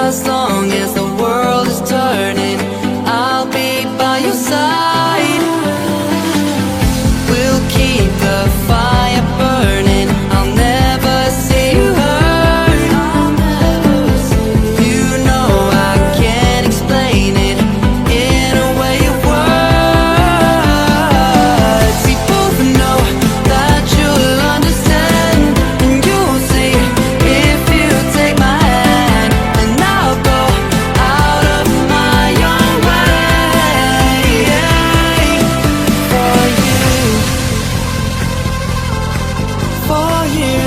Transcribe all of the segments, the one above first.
As long as the world is turning, I'll be by your side. We'll keep the fire burning, I'll never see you hurt. You know I can't explain it in a way of words. We both know that you'll understand, and you'll see if you take my hand, and I'll go out of my own way for you, for you.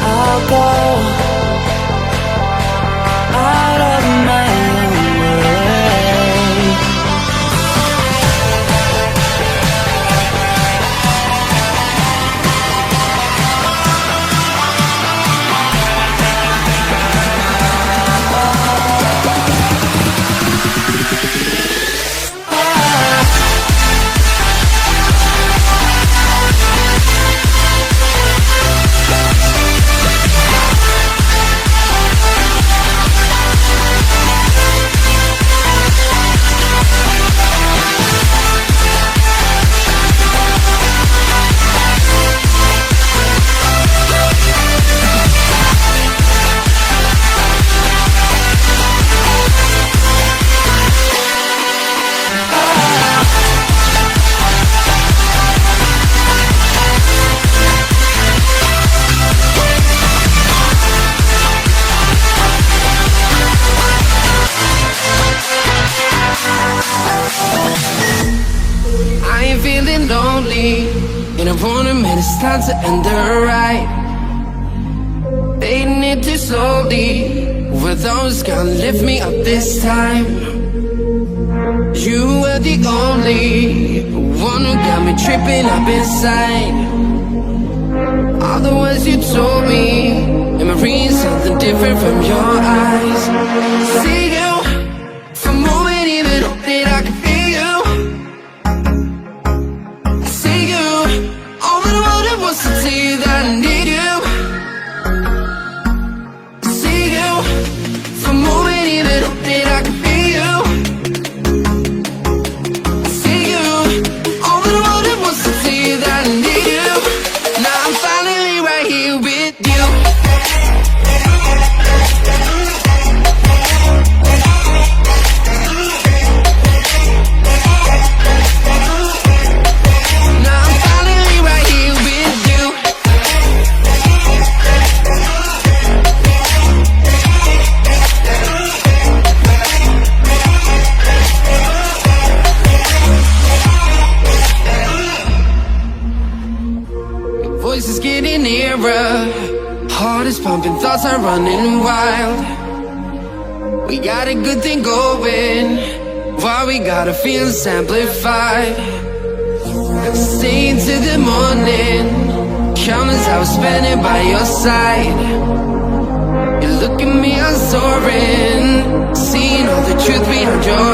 I'll go out of my own way. I ain't feeling lonely, and I wanna admit it's time to end the ride. Fading it too slowly, with those gonna lift me up this time. You were the only one who got me tripping up inside. All the words you told me, and I read something different from your eyes. See you, for a moment even hope that I can feel you. I see you, all that I wanted was to tell you that I need you. I see you, for a moment even hope that I can feel you. I see you, all that I wanted was to tell you that I need you. Now I'm finally right here with you. Now I'm finally right here with you. Your voice is getting nearer, heart is pumping, thoughts are running wild. We got a good thing going, why we gotta feel amplified. Stay till the morning, countless hours spending by your side. You look at me, I'm soaring, seeing all the truth behind your